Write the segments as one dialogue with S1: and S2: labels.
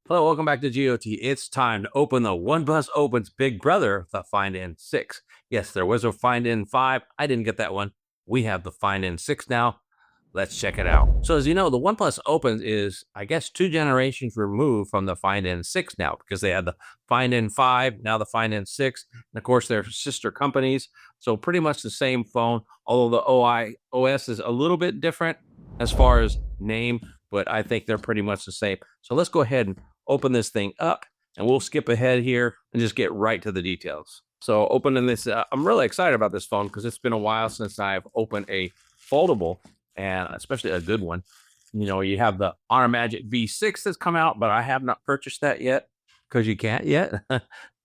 S1: Hello, welcome back to GOT. It's time to open the OnePlus Open's big brother, the Find N6. Yes, there was a Find N5. I didn't get that one. We have the Find N6 now. Let's check it out. So as you know, the OnePlus Open is, I guess, 2 generations removed from the Find N6 now, because they had the Find N5, now the Find N6, and of course they're sister companies. So pretty much the same phone, although the OS is a little bit different as far as name, but I think they're pretty much the same. So let's go ahead and open this thing up, and we'll skip ahead here and just get right to the details. So opening this, I'm really excited about this phone because it's been a while since I've opened a foldable, and especially a good one. You know, you have the Honor Magic V6 that's come out, but I have not purchased that yet because you can't yet.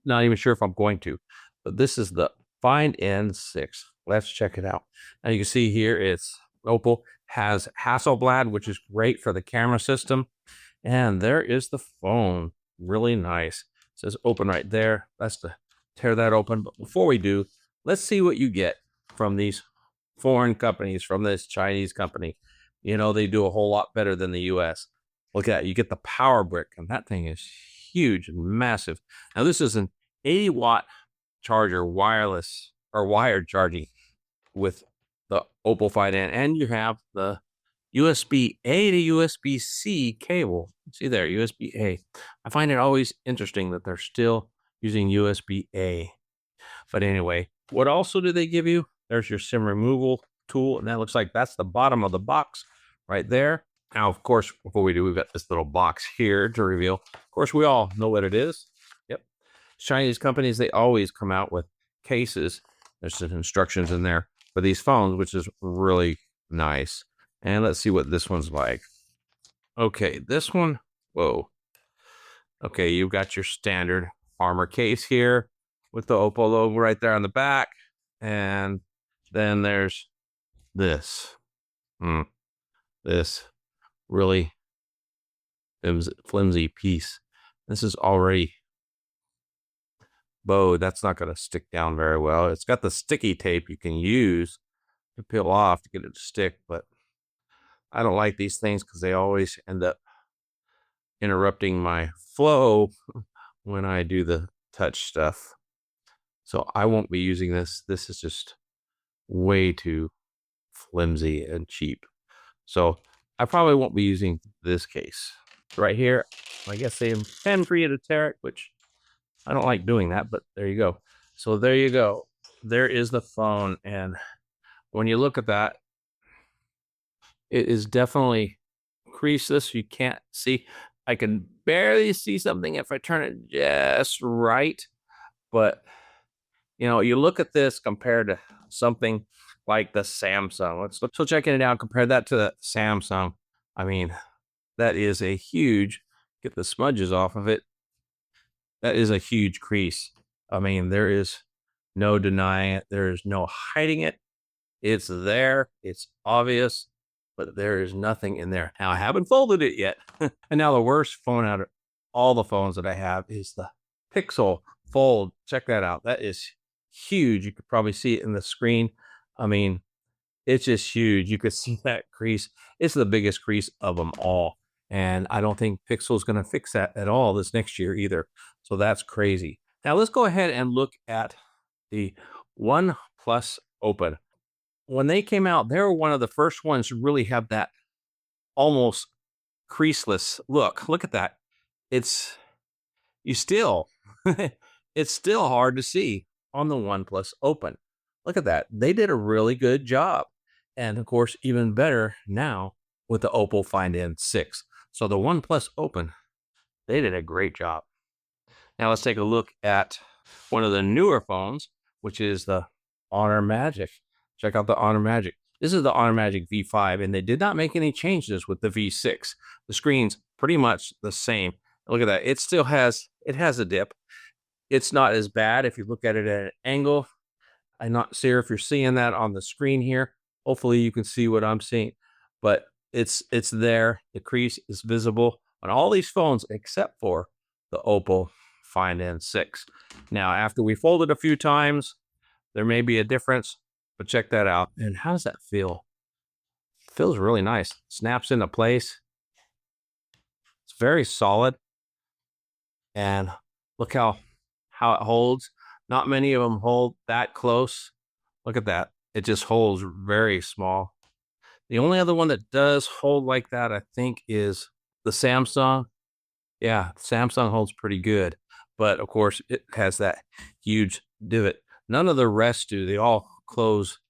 S1: Not even sure if I'm going to. But this is the Find N6. Let's check it out. Now you can see here it's Oppo has Hasselblad, which is great for the camera system. And there is the phone. Really nice. It says open right there. That's to tear that open. But before we do, let's see what you get from these foreign companies, from this Chinese company. You know, they do a whole lot better than the US. Look at it. You get the power brick, and that thing is huge and massive. Now, this is an 80-watt charger, wireless or wired charging with the Oppo Find N, and you have the USB-A to USB-C cable. See there, USB-A. I find it always interesting that they're still using USB-A. But anyway, what also do they give you? There's your SIM removal tool, and that looks like that's the bottom of the box right there. Now, of course, before we do, we've got this little box here to reveal. Of course, we all know what it is. Yep. Chinese companies, they always come out with cases. There's some instructions in there for these phones, which is really nice. And let's see what this one's like. Okay, this one, whoa. Okay, you've got your standard armor case here with the Oppo logo right there on the back. And then there's this. This really flimsy piece. This is already bowed. That's not going to stick down very well. It's got the sticky tape you can use to peel off to get it to stick, but I don't like these things because they always end up interrupting my flow when I do the touch stuff. So I won't be using this. This is just way too flimsy and cheap. So I probably won't be using this case right here. I guess they intend for you to tear it, which I don't like doing that, but there you go. So there you go. There is the phone. And when you look at that, it is definitely creaseless. You can't see. I can barely see something if I turn it just right. But, you know, you look at this compared to something like the Samsung. Let's so checking it out, compare that to the Samsung. I mean, that is a huge, get the smudges off of it. That is a huge crease. I mean, there is no denying it. There is no hiding it. It's there. It's obvious, but there is nothing in there. Now, I haven't folded it yet. And now the worst phone out of all the phones that I have is the Pixel Fold. Check that out. That is huge. You could probably see it in the screen. I mean, it's just huge. You could see that crease. It's the biggest crease of them all. And I don't think Pixel's going to fix that at all this next year either. So that's crazy. Now let's go ahead and look at the OnePlus Open. When they came out, they were one of the first ones to really have that almost creaseless look. Look at that. It's it's still hard to see on the OnePlus Open. Look at that. They did a really good job. And of course, even better now with the Oppo Find N6. So the OnePlus Open, they did a great job. Now let's take a look at one of the newer phones, which is the Honor Magic. Check out the Honor Magic. This is the Honor Magic V5, and they did not make any changes with the V6. The screen's pretty much the same. Look at that. It still has, it has a dip. It's not as bad if you look at it at an angle. I'm not sure if you're seeing that on the screen here. Hopefully you can see what I'm seeing, but it's there. The crease is visible on all these phones except for the Oppo Find N6. Now, after we fold it a few times, there may be a difference, but check that out. And how does that feel? It feels really nice. Snaps into place. It's very solid. and look how it holds. Not many of them hold that close. Look at that. It just holds very small. The only other one that does hold like that, I think, is the Samsung. Yeah, Samsung holds pretty good, but of course it has that huge divot. None of the rest do. They all close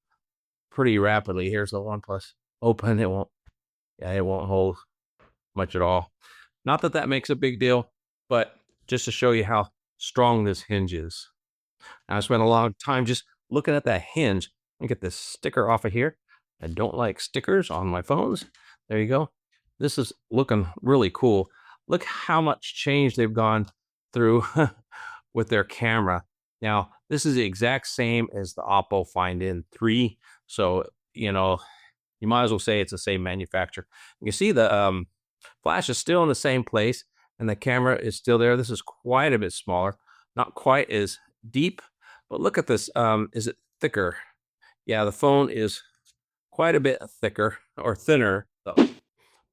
S1: pretty rapidly. Here's the OnePlus Open. It won't hold much at all. Not that that makes a big deal, but just to show you how strong this hinge is. I spent a long time just looking at that hinge. Let me get this sticker off of here. I don't like stickers on my phones. There you go. This is looking really cool. Look how much change they've gone through with their camera. Now, this is the exact same as the Oppo Find N3. So, you know, you might as well say it's the same manufacturer. You can see the flash is still in the same place and the camera is still there. This is quite a bit smaller, not quite as deep, but look at this. Is it thicker? Yeah, the phone is quite a bit thicker or thinner. The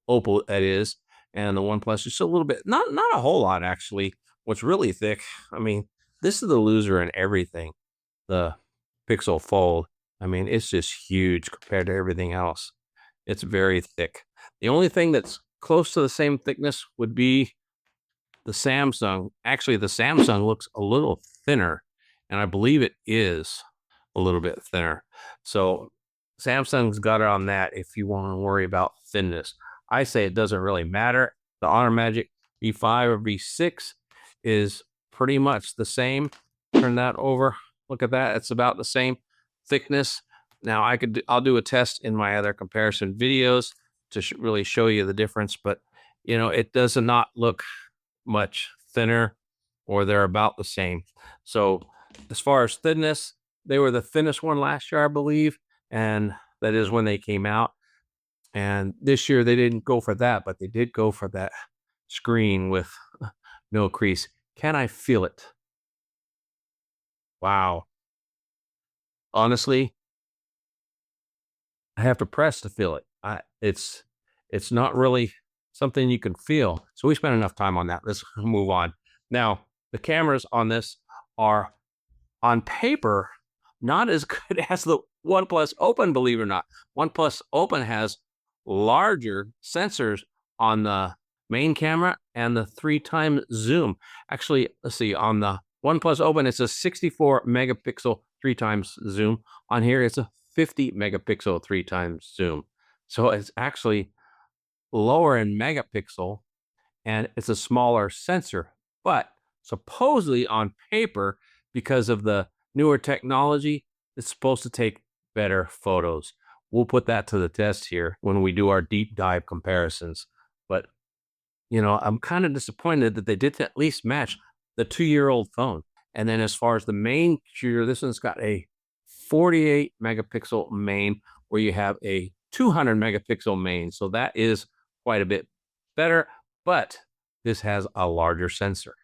S1: Oppo, that is, and the OnePlus just a little bit, not a whole lot actually. What's really thick, I mean, this is the loser in everything. The Pixel Fold. I mean, it's just huge compared to everything else. It's very thick. The only thing that's close to the same thickness would be the Samsung. Actually, the Samsung looks a little thinner, and I believe it is a little bit thinner. So Samsung's got it on that if you want to worry about thinness. I say it doesn't really matter. The Honor Magic V5 or V6 is pretty much the same. Turn that over. Look at that. It's about the same thickness. Now I'll do a test in my other comparison videos to really show you the difference, but you know, it does not look much thinner, or they're about the same. So as far as thinness, they were the thinnest one last year, I believe, and that is when they came out. And this year they didn't go for that, but they did go for that screen with no crease. Can I feel it? Wow. Honestly, I have to press to feel it. It's not really something you can feel. So we spent enough time on that. Let's move on. Now, the cameras on this are on paper not as good as the OnePlus Open, believe it or not. OnePlus Open has larger sensors on the main camera and the 3x zoom. Actually, let's see, on the OnePlus Open, it's a 64 megapixel 3x zoom. On here, it's a 50 megapixel 3x zoom. So it's actually lower in megapixel and it's a smaller sensor. But supposedly on paper, because of the newer technology, it's supposed to take better photos. We'll put that to the test here when we do our deep dive comparisons. But, you know, I'm kind of disappointed that they did at least match the 2-year-old phone. And then as far as the main shooter, this one's got a 48 megapixel main where you have a 200 megapixel main. So that is quite a bit better, but this has a larger sensor.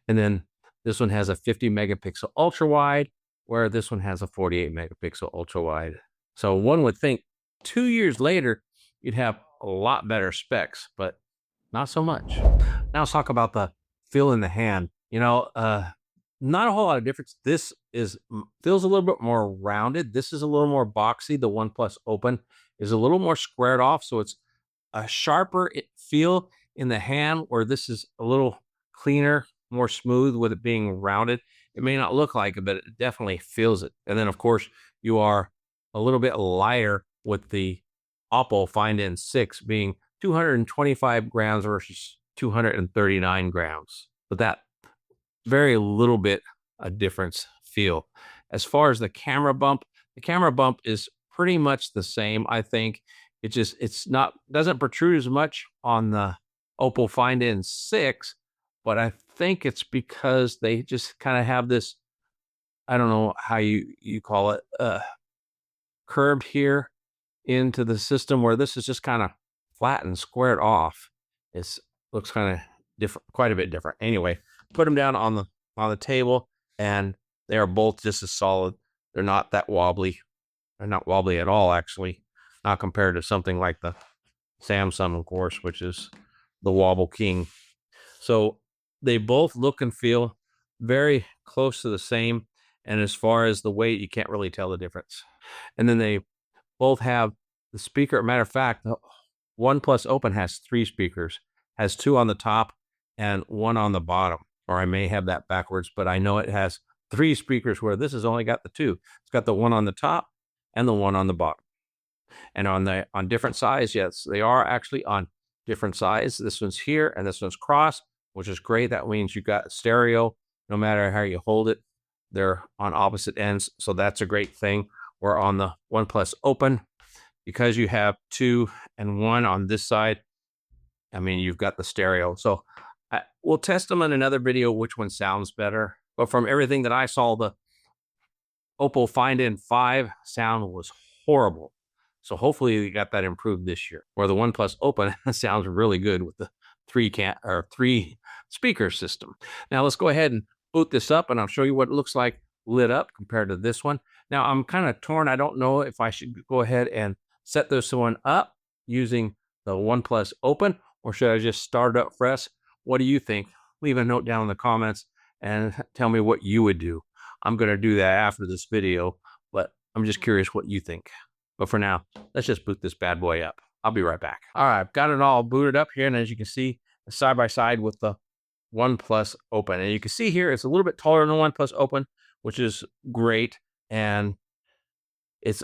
S1: And then this one has a 50 megapixel ultra wide, where this one has a 48 megapixel ultra wide. So one would think 2 years later, you'd have a lot better specs, but not so much. Now let's talk about the feel in the hand. You know, not a whole lot of difference. This feels a little bit more rounded. This is a little more boxy. The OnePlus Open is a little more squared off, so it's a sharper feel in the hand, where this is a little cleaner, more smooth with it being rounded. It may not look like it, but it definitely feels it. And then, of course, you are a little bit lighter with the Oppo Find N6 being 225 grams versus 239 grams. But that very little bit a difference feel. As far as the camera bump is pretty much the same. I think doesn't protrude as much on the Oppo Find N6, but I think it's because they just kind of have this, I don't know how you call it, curved here into the system, where this is just kind of flat and squared off. It looks kind of different, quite a bit different. Anyway, put them down on the table, and they are both just as solid. They're not that wobbly. They're not wobbly at all, actually, not compared to something like the Samsung, of course, which is the wobble king. So They both look and feel very close to the same. And as far as the weight, you can't really tell the difference. And then they both have the speaker. Matter of fact, the OnePlus Open has 3 speakers, has 2 on the top and 1 on the bottom. Or I may have that backwards, but I know it has 3 speakers where this has only got the 2. It's got the 1 on the top and the 1 on the bottom. And on different size, yes, they are actually on different size. This one's here and this one's cross, which is great. That means you got stereo. No matter how you hold it, they're on opposite ends. So that's a great thing. We're on the OnePlus Open, because you have 2 and 1 on this side. I mean, you've got the stereo. So we'll test them in another video, which one sounds better. But from everything that I saw, the Oppo Find N5 sound was horrible. So hopefully we got that improved this year. Where the OnePlus Open sounds really good with the 3 speaker system. Now let's go ahead and boot this up, and I'll show you what it looks like lit up compared to this one. Now I'm kind of torn. I don't know if I should go ahead and set this one up using the OnePlus Open, or should I just start it up fresh? What do you think? Leave a note down in the comments and tell me what you would do. I'm going to do that after this video, but I'm just curious what you think. But for now, let's just boot this bad boy up. I'll be right back. All right, I've got it all booted up here, and as you can see, side by side with the OnePlus Open. And you can see here, it's a little bit taller than the OnePlus Open, which is great. And it's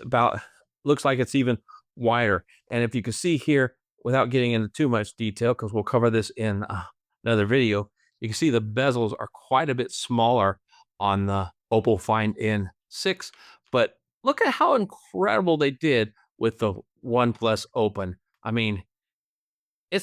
S1: looks like it's even wider. And if you can see here, without getting into too much detail, because we'll cover this in another video, you can see the bezels are quite a bit smaller on the Oppo Find N6. But look at how incredible they did with the OnePlus Open. I mean, it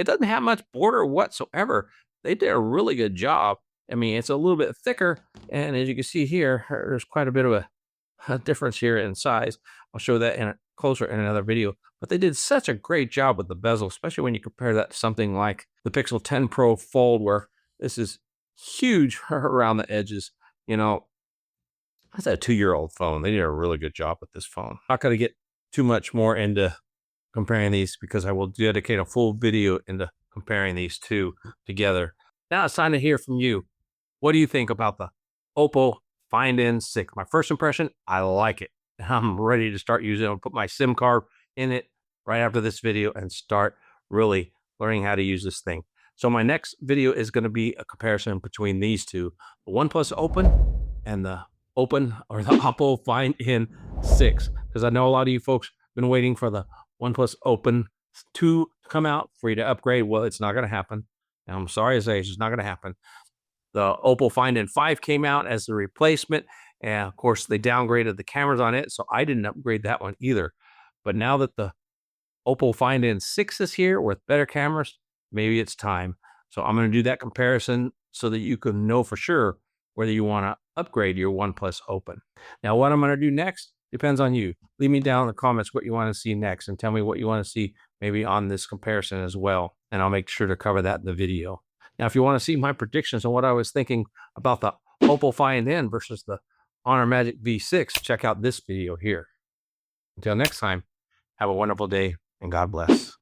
S1: doesn't have much border whatsoever. They did a really good job. I mean, it's a little bit thicker, and as you can see here, there's quite a bit of a difference here in size. I'll show that closer in another video. But they did such a great job with the bezel, especially when you compare that to something like the Pixel 10 Pro Fold, where this is huge around the edges. You know, that's a 2-year-old phone. They did a really good job with this phone. Not going to get too much more into comparing these, because I will dedicate a full video into comparing these two together. Now it's time to hear from you. What do you think about the Oppo Find N6? My first impression, I like it. I'm ready to start using it. I'll put my SIM card in it right after this video and start really learning how to use this thing. So my next video is going to be a comparison between these two, the OnePlus Open and the Oppo Find N6, because I know a lot of you folks have been waiting for the OnePlus Open 2 to come out for you to upgrade. Well, it's not going to happen. And I'm sorry to say, it's just not going to happen. The Oppo Find N5 came out as the replacement, and of course they downgraded the cameras on it, so I didn't upgrade that one either. But now that the Oppo Find N6 is here with better cameras, maybe it's time. So I'm going to do that comparison so that you can know for sure whether you want to upgrade your OnePlus Open. Now, what I'm going to do next depends on you. Leave me down in the comments what you want to see next, and tell me what you want to see maybe on this comparison as well. And I'll make sure to cover that in the video. Now, if you want to see my predictions on what I was thinking about the Oppo Find N versus the Honor Magic V6, check out this video here. Until next time, have a wonderful day and God bless.